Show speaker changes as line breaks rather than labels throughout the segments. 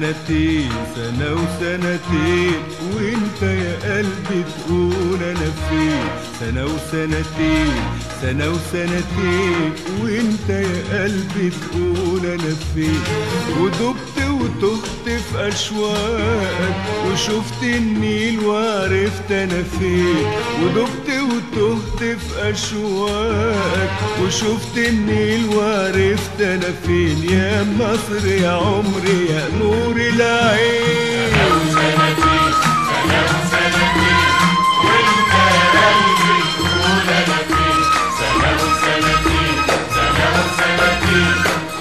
سنتين، سنة وسنتين، وانت يا قلبي تقول انا فين. سنة وسنتين، سنة وسنتين، وانت يا قلبي تقول انا فين. ودبت وتهت في اشواقك، وشفت النيل وعرفت انا فين. ودبت وتهت في اشواقك، وشفت النيل وعرفت انا فين. يا مصر يا عمري يا نور العين.
سنة وسنتين، سنة وسنتين، وانت يا قلبي تقول انا فين. سنة وسنتين، سنة وسنتين،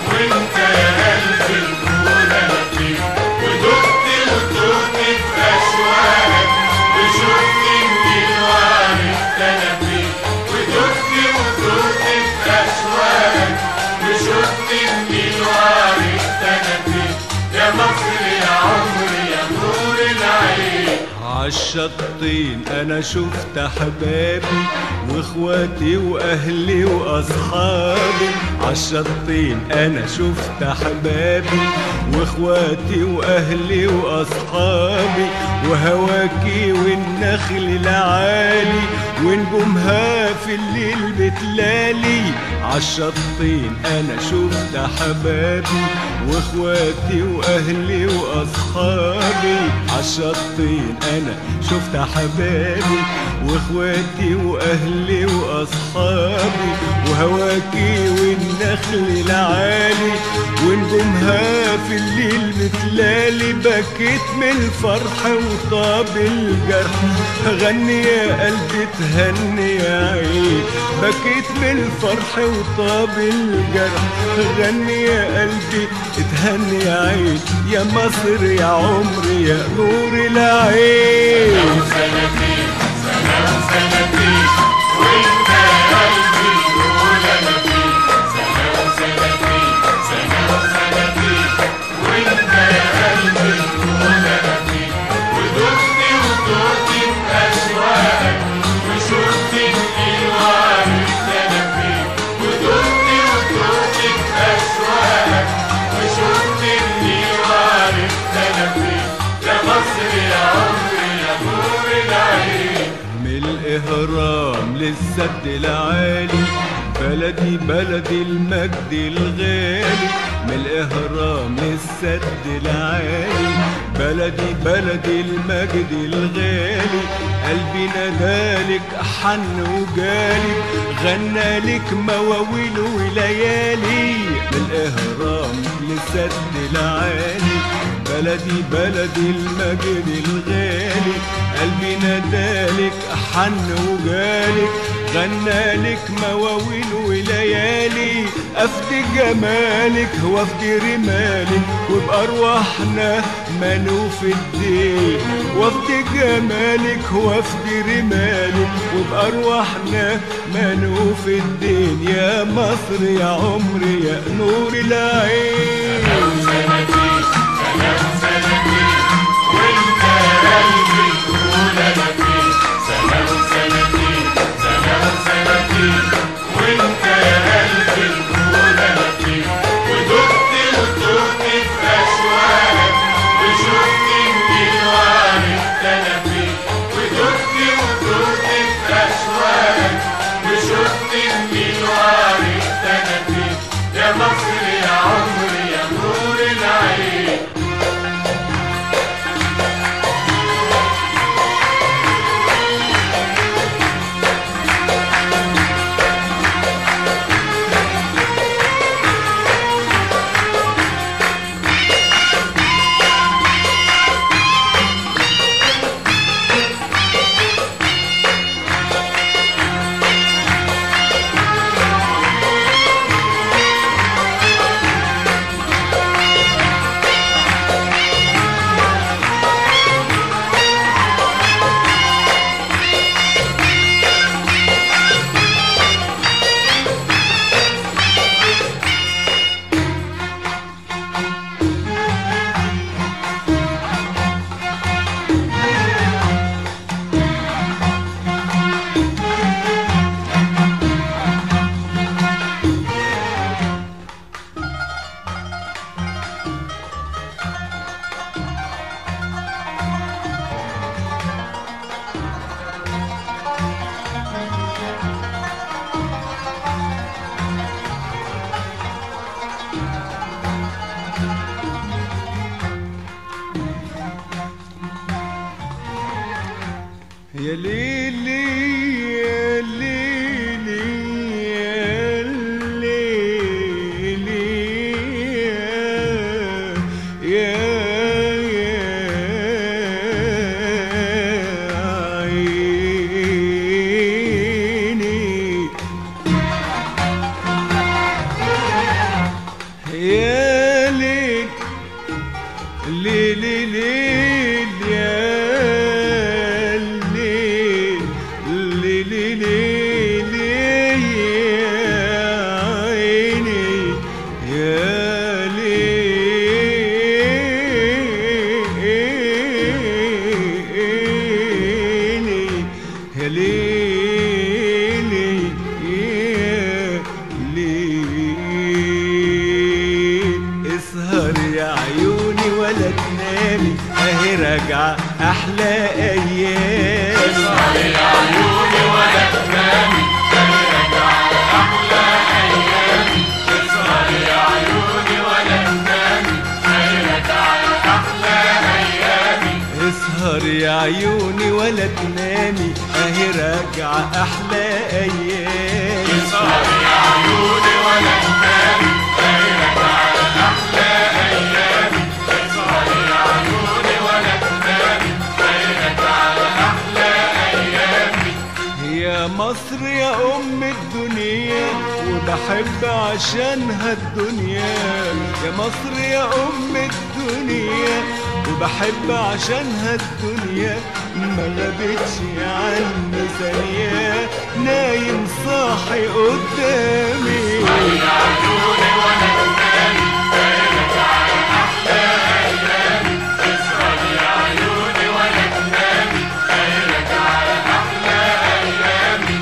وانت يا قلبي تقول انا فين. ودقت وتهت في اشواقك، وشفت النيل وعرفت انا فين. ودقت وتهت في اشواقك، وشفت النيل وعرفت انا فين. يا مصر يا عمري يا نور العين.
عالشطين انا شفت احبابي واخواتي واهلي واصحابي. عالشطين انا شفت احبابي واخواتي واهلي واصحابي. وهواكي والنخل العالي ونجومها في الليل بتلالي. عالشطين انا شفت احبابي واخواتي واهلي واصحابي. عالشطين انا شفت احبابي واخواتي واهلي واصحابي. وهواكي والنخل العالي ونجومها في الليل بتلالي. بكيت من الفرح وطاب الجرح، غني يا قلبي تهني يا عين. بكيت من الفرح وطاب الجرح، غني يا قلبي تهني يا عين. يا مصر يا عمري يا نور العين.
سنة وسنتين، سنة وسنتين، وانت يا قلبي تقول انا فين. سنة وسنتين، سنة وسنتين، وانت يا قلبي تقول انا فين. ودقت وتهت في اشواقك، وشفت النيل وعرفت انا فين. ودقت وتهت في اشواقك، وشفت النيل وعرفت انا فين. يا مصر يا عمري يا نور العين.
من الإهرام للسد العالي، بلدي بلدي المجد الغالي. من الإهرام للسد العالي، بلدي بلدي المجد الغالي. قلبي نادالك حن وجالي، غنى لك مواويل وليالي. من الإهرام للسد العالي، بلدي بلدي المجد الغالي. قلبي نادالك حن وجالك، غنى لك مواويل وليالي. افدي جمالك وافدي رمالك، وبأرواحنا منوف الدين. وافدي جمالك وافدي رمالك، وبأرواحنا منوف الدين. يا مصر يا عمري يا نور العين.
سنة وسنتين، سنة وسنتين، وانت يا قلبي تقول انا فين. سنة وسنتين، سنة وسنتين، وانت يا قلبي تقول انا فين. ودقت وتهت في اشواقك، وشفت النيل وعرفت انا فين. ودقت وتهت في اشواقك، وشفت النيل وعرفت انا فين. يا مصر يا عمري يا نور العين.
يا ليلي يا ليلي يا ليلي يا عيني يا ليل ليلي ليل يا ليل ليلي ليل يا عيني يا ليلي يا ليلي يا ليل اسهر يا عيوني ولا تنامي اهي راجعة احلى ايام
اسهر يا عيوني ولا تنامي اهي راجعة احلى ايامي اسهر يا عيوني ولا تنامي اهي راجعة احلى ايامي
اسهر يا عيوني ولا تنامي اهي راجعة احلى ايام
اسهر يا عيوني ولا تنامي اهي راجعة احلى ايامي اسهر يا عيوني ولا تنامي اهي راجعة احلى ايامي
يا مصر يا ام الدنيا وبحب عشانها الدنيا يا مصر يا ام الدنيا وبحب عشانها الدنيا ما غابتش عني ثانية نايم صاحي قدامي
يا عيوني ولا تنامي اهي راجعة احلى ايامي اسهر يا عيوني ولا تنامي اهي راجعة احلى ايامي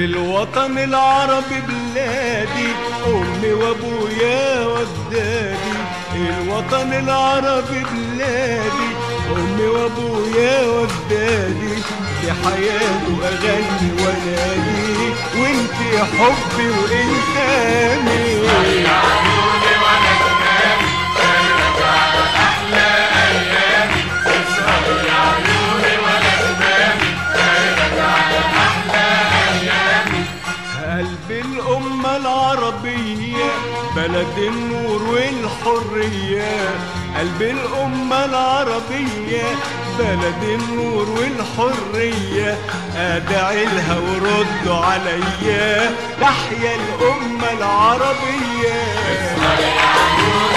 الوطن العربي بلادي امي وابويا واجدادي الوطن العربي بلادي امي وابويا واجدادي في حياته اغني وانادي وانت حبي وانت امي
يا عيوني ولا تنامي اهي راجعة احلى ايامي اسهر يا عيوني ولا تنامي اهي راجعة احلى ايامي
قلب الأمة العربية بلد النور والحرية قلب الأمة العربية بلد النور والحرية أدعي لها وردوا عليا تحيا الأمة العربية
اسهر يا عيوني